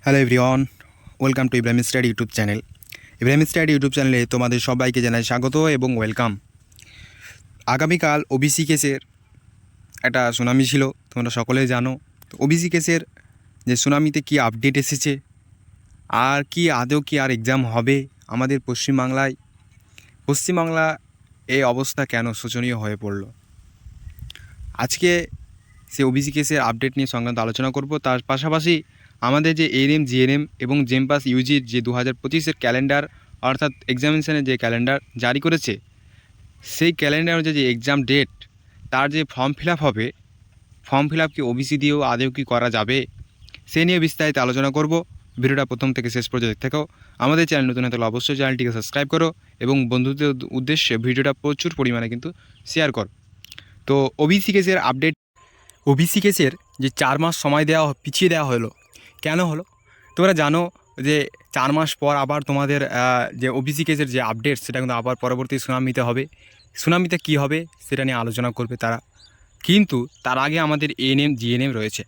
Hello everyone, welcome to Ibrahim study YouTube channel. Ibrahim study YouTube চ্যানেলে তোমাদের সবাইকে জানাই স্বাগত এবং ওয়েলকাম। আগামীকাল ওবিসি কেসের একটা সুনামি ছিল, তোমরা সকলেই জানো। তো ওবিসি কেসের যে সুনামিতে কি আপডেট এসেছে, আর কি আদৌ কি আর এক্সাম হবে আমাদের পশ্চিমবাংলা এই অবস্থা কেন শোচনীয় হয়ে পড়ল, আজকে সে ওবিসি কেসের আপডেট নিয়ে সংক্রান্ত আলোচনা করব। তার পাশাপাশি আমাদের যে এএনএম জিএনএম এবং জেমপাস ইউজির যে 2025-এর ক্যালেন্ডার অর্থাৎ এক্সামিনেশনের যে ক্যালেন্ডার জারি করেছে, সেই ক্যালেন্ডার অনুযায়ী যে এক্সাম ডেট, তার যে ফর্ম ফিল আপ হবে, ফর্ম ফিল আপ কি ওবিসি দিয়েও আদৌ কি করা যাবে, সে নিয়ে বিস্তারিত আলোচনা করব। ভিডিওটা প্রথম থেকে শেষ পর্যন্ত থেকেও আমাদের চ্যানেল নতুন হয়ে থাকলে অবশ্যই চ্যানেলটিকে সাবস্ক্রাইব করো এবং বন্ধুদের উদ্দেশ্যে ভিডিওটা প্রচুর পরিমাণে কিন্তু শেয়ার করো। তো ওবিসি কেসের আপডেট, ওবিসি কেসের যে 4 মাস সময় পিছিয়ে দেওয়া হলো, কেন হলো তোমরা জানো যে 4 মাস পর আবার তোমাদের যে ওবিসি কেসের যে আপডেট, সেটা কিন্তু আবার পরবর্তী সুনামিতে হবে। সুনামিতে কী হবে সেটা নিয়ে আলোচনা করবে তারা, কিন্তু তার আগে আমাদের এএনএম জিএনএম রয়েছে।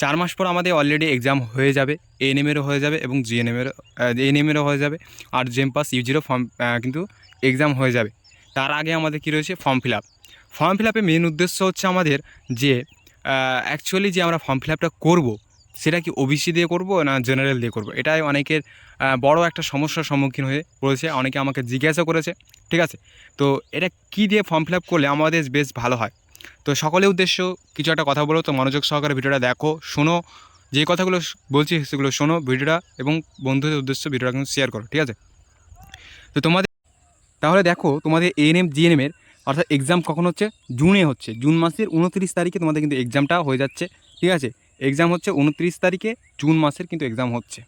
4 মাস পর আমাদের অলরেডি এক্সাম হয়ে যাবে, এএনএমেরও হয়ে যাবে এবং এএনএমেরও হয়ে যাবে, আর জেমপাস ইউজিরও কিন্তু এক্সাম হয়ে যাবে। তার আগে আমাদের কী রয়েছে, form fill up. Form fill আপের মেন উদ্দেশ্য হচ্ছে আমাদের যে অ্যাকচুয়ালি যে আমরা ফর্ম ফিল আপটা করবো, সেটা কি ওবিসি দিয়ে করব না জেনারেল দিয়ে করব, এটাই অনেকের বড় একটা সমস্যার সম্মুখীন হয়ে পড়েছে। অনেকে আমাকে জিজ্ঞাসা করেছে, ঠিক আছে। তো এটা কী দিয়ে ফর্ম ফিল আপ করলে আমাদের বেশ ভালো হয়। তো সকলের উদ্দেশ্য কিছু একটা কথা বলো, তো মনোযোগ সহকারে ভিডিওটা দেখো, শোনো, যে কথাগুলো বলছি সেগুলো শোনো ভিডিওটা, এবং বন্ধুদের উদ্দেশ্যে ভিডিওটা কিন্তু শেয়ার করো, ঠিক আছে। তো তাহলে দেখো, তোমাদের এএনএম জিএনএমের অর্থাৎ এক্সাম কখন হচ্ছে, জুনে হচ্ছে, জুন মাসের 29 তারিখে তোমাদের কিন্তু এক্সামটা হয়ে যাচ্ছে, ঠিক আছে। এক্সাম হচ্ছে 29 তারিখে, জুন মাসের কিন্তু এক্সাম হচ্ছে,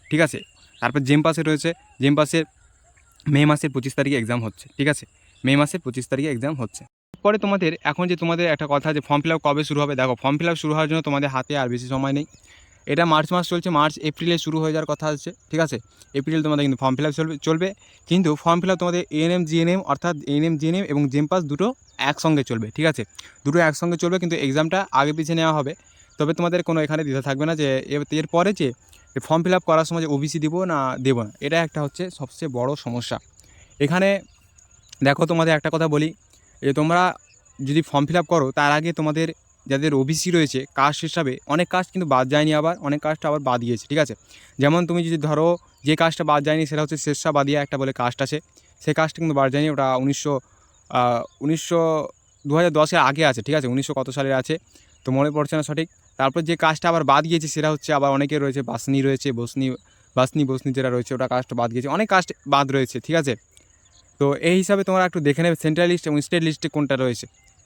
ঠিক আছে। তারপর জেমপাসে রয়েছে, জেমপাসের মে মাসের 25 তারিখে এক্সাম হচ্ছে, ঠিক আছে। মে মাসের 25 তারিখে এক্সাম হচ্ছে। পরে তোমাদের এখন যে তোমাদের একটা কথা যে ফর্ম ফিল আপ কবে শুরু হবে, দেখো ফর্ম ফিল আপ শুরু হওয়ার জন্য তোমাদের হাতে আর বেশি সময় নেই। এটা মার্চ মাস চলছে, মার্চ এপ্রিলে শুরু হয়ে যাওয়ার কথা আছে, ঠিক আছে। এপ্রিল তোমাদের কিন্তু ফর্ম ফিল আপ চলবে। কিন্তু ফর্ম ফিল আপ তোমাদের এএনএম জিএনএম অর্থাৎ এএনএম জিএনএম এবং জেমপাস দুটো একসঙ্গে চলবে, ঠিক আছে। দুটো একসঙ্গে চলবে, কিন্তু এক্সামটা আগে পিছিয়ে নেওয়া হবে। তবে তোমাদের কোনো এখানে দ্বিধা থাকবে না যে এরপরে যে ফর্ম ফিল আপ করার সময় যে ওবিসি দেবো না দেবো না, এটা একটা হচ্ছে সবচেয়ে বড় সমস্যা এখানে। দেখো তোমাদের একটা কথা বলি, যে তোমরা যদি ফর্ম ফিল আপ করো, তার আগে তোমাদের যাদের ওবিসি রয়েছে কাস্ট হিসাবে, অনেক কাস্ট কিন্তু বাদ যায়নি, আবার অনেক কাস্ট আবার বাদ গিয়েছে, ঠিক আছে। যেমন তুমি যদি ধরো যে কাস্টটা বাদ যায়নি সেটা হচ্ছে শেরশাবাদিয়া একটা বলে কাস্ট আছে, সেই কাস্টটা কিন্তু বাদ যায়নি। ওটা 2010-এর আগে আছে, ঠিক আছে, 1900 কত সালের আছে তো মনে পড়ছে না সঠিক। তারপর যে কাস্টটা আবার বাদ গিয়েছে সেটা হচ্ছে আবার অনেকের রয়েছে, বাসনি রয়েছে, বসনি যেটা রয়েছে, ওটা কাস্ট বাদ গিয়েছে, অনেক কাস্ট বাদ রয়েছে, ঠিক আছে। তো এই হিসাবে তোমরা একটু দেখে নেবে সেন্ট্রাল লিস্ট এবং স্টেট লিস্টে কোনটা রয়েছে,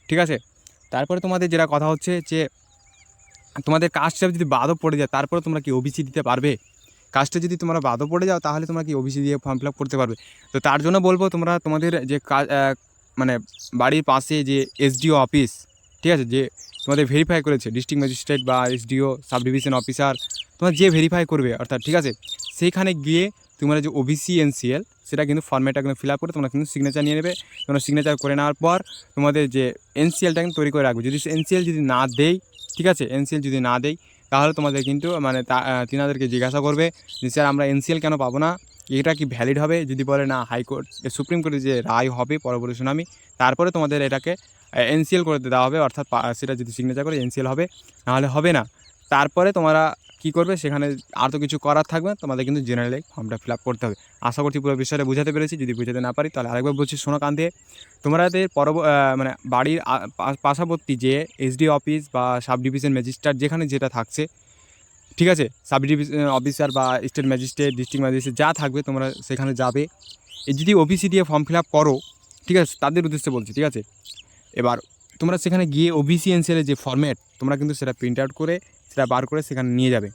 ঠিক আছে। তারপরে তোমাদের যেটা কথা হচ্ছে যে তোমাদের কাস্ট হিসাবে যদি বাদও পড়ে যায়, তারপরে তোমরা কি ওবিসি দিতে পারবে? কাস্টে যদি তোমরা বাদও পড়ে যাও, তাহলে তোমরা কি ওবিসি দিয়ে ফর্ম ফিল আপ করতে পারবে? তো তার জন্য বলবো, তোমরা তোমাদের যে মানে বাড়ির পাশে যে এসডিও অফিস, ঠিক আছে, যে তোমাদের ভেরিফাই করেছে ডিস্ট্রিক্ট ম্যাজিস্ট্রেট বা এসডিও সাব ডিভিশন অফিসার, তোমরা যে ভেরিফাই করবে অর্থাৎ, ঠিক আছে, সেইখানে গিয়ে তোমরা যে ওবিসি এনসিএল সেটা কিন্তু ফর্মেটটা কিন্তু ফিল আপ করে তোমরা কিন্তু সিগনেচার নিয়ে নেবে। তোমরা সিগনেচার করে নেওয়ার পর তোমাদের যে এনসিএলটা কিন্তু তৈরি করে রাখবে। যদি এনসিএল যদি না দেয়, ঠিক আছে, এনসিএল যদি না দেয়, তাহলে তোমাদের কিন্তু মানে তিনাদেরকে জিজ্ঞাসা করবে যে স্যার আমরা এনসিএল কেন পাবো না, এটা কি ভ্যালিড হবে? যদি বলে না, হাইকোর্ট সুপ্রিম কোর্টে যে রায় হবে পরবর্তী শুনানি, তারপরে তোমাদের এটাকে এনসিএল করে দেওয়া হবে, অর্থাৎ সেটা যদি সিগনেচার করে এনসিএল হবে, নাহলে হবে না। তারপরে তোমরা কী করবে, সেখানে আর তো কিছু করার থাকবে না, তোমাদের কিন্তু জেনারেলি ফর্মটা ফিল আপ করতে হবে। আশা করছি পুরো বিষয়টা বুঝাতে পেরেছি। যদি বুঝাতে না পারি তাহলে আরেকবার বলছি, শোনো কান দিয়ে। তোমাদের মানে বাড়ির পার্শ্ববর্তী যে এসডি অফিস বা সাব ডিভিশন ম্যাজিস্ট্রেট যেখানে যেটা থাকছে, ঠিক আছে, সাব ডিভিশন অফিসার বা স্টেট ম্যাজিস্ট্রেট, ডিস্ট্রিক্ট ম্যাজিস্ট্রেট যা থাকবে, তোমরা সেখানে যাবে। যদি ওবিসি দিয়ে ফর্ম ফিল আপ করো, ঠিক আছে, তাদের উদ্দেশ্যে বলছি, ঠিক আছে। এবার তোমরা সেখানে গিয়ে ওবিসি এনসিএলের যে ফর্ম্যাট, তোমরা কিন্তু সেটা প্রিন্ট আউট করে সেটা বার করে সেখানে নিয়ে যাবে।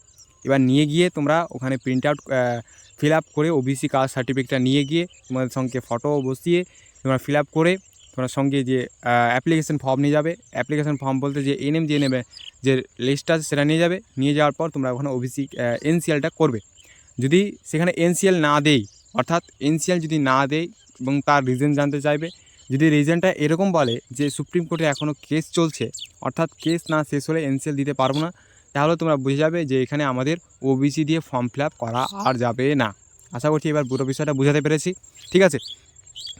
এবার নিয়ে গিয়ে তোমরা ওখানে প্রিন্ট আউট ফিল আপ করে ওবিসি কাস্ট সার্টিফিকেটটা নিয়ে গিয়ে তোমাদের সঙ্গে ফটো বসিয়ে তোমরা ফিল আপ করে তোমার সঙ্গে যে অ্যাপ্লিকেশন ফর্ম নিয়ে যাবে। অ্যাপ্লিকেশন ফর্ম বলতে যে এনএম যে নেবে যে লিস্টটা আছে সেটা নিয়ে যাবে। নিয়ে যাওয়ার পর তোমরা ওখানে ওবিসি এনসিএলটা করবে। যদি সেখানে এনসিএল না দেয়, অর্থাৎ এনসিএল যদি না দেয় এবং তার রিজন জানতে চাইবে, যদি রিজনটা এরকম বলে যে সুপ্রিম কোর্টে এখনও কেস চলছে, অর্থাৎ কেস না শেষ হলে এনসিএল দিতে পারবো না, তাহলে তোমরা বুঝে যাবে যে এখানে আমাদের ওবিসি দিয়ে ফর্ম ফিল আপ করা আর যাবে না। আশা করছি এবার পুরো বিষয়টা বুঝাতে পেরেছি। ঠিক আছে,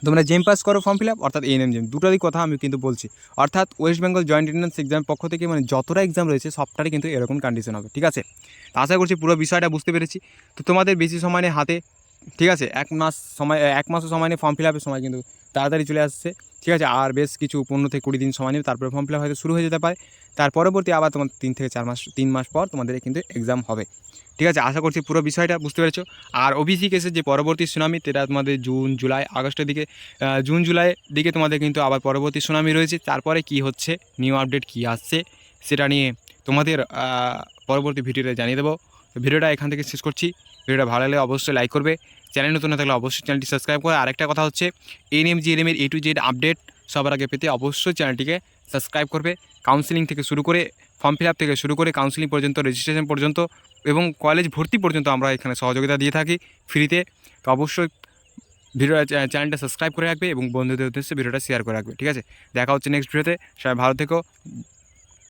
তোমরা জেম পাস করো ফর্ম ফিল আপ, অর্থাৎ এএনএম জেম দুটোরই কথা আমি কিন্তু বলছি। অর্থাৎ ওয়েস্ট বেঙ্গল জয়েন্ট এন্ট্রান্স এক্সামের পক্ষ থেকে মানে যতটা এক্সাম রয়েছে সবটারই কিন্তু এরকম কন্ডিশন হবে। ঠিক আছে, তো আশা করছি পুরো বিষয়টা বুঝতে পেরেছি। তো তোমাদের বেশি সময় নেই হাতে, ঠিক আছে, 1 মাসও সময় নেই, ফর্ম ফিল আপের সময় কিন্তু তাড়াতাড়ি চলে আসছে। ঠিক আছে, আর বেশ কিছু 15 থেকে 20 দিন সময় নেবে, তারপরে ফর্ম ফিল আপ হয়তো শুরু হয়ে যেতে পারে। তার পরবর্তী আবার তোমার 3 থেকে 4 মাস 3 মাস পর তোমাদের কিন্তু এক্সাম হবে। ঠিক আছে, আশা করছি পুরো বিষয়টা বুঝতে পেরেছো। আর ওবিসি কেসের যে পরবর্তী সুনামি সেটা তোমাদের জুন জুলাই আগস্টের দিকে, জুন জুলাইয়ের দিকে তোমাদের কিন্তু আবার পরবর্তী সুনামি রয়েছে। তারপরে কি হচ্ছে, নিউ আপডেট কি আসছে সেটা নিয়ে তোমাদের পরবর্তী ভিডিওতে জানিয়ে দেবো। তো ভিডিওটা এখান থেকে শেষ করছি। ভিডিওটা ভালো লাগলে অবশ্যই লাইক করবে, চ্যানেল নতুন না থাকলে অবশ্যই চ্যানেলটি সাবস্ক্রাইব করে। আরেকটা কথা হচ্ছে, এএনএম জিএনএমের A to Z আপডেট সবার আগে পেতে অবশ্যই চ্যানেলটিকে সাবস্ক্রাইব করবে। কাউন্সিলিং থেকে শুরু করে, ফর্ম ফিল আপ থেকে শুরু করে কাউন্সিলিং পর্যন্ত, রেজিস্ট্রেশন পর্যন্ত এবং কলেজ ভর্তি পর্যন্ত আমরা এখানে সহযোগিতা দিয়ে থাকি ফ্রিতে। তো অবশ্যই ভিডিওটা চ্যানেলটা সাবস্ক্রাইব করে রাখবে এবং বন্ধুদের উদ্দেশ্যে ভিডিওটা শেয়ার করে রাখবে। ঠিক আছে, দেখা হচ্ছে নেক্সট ভিডিওতে। সবাই ভালো থেকো।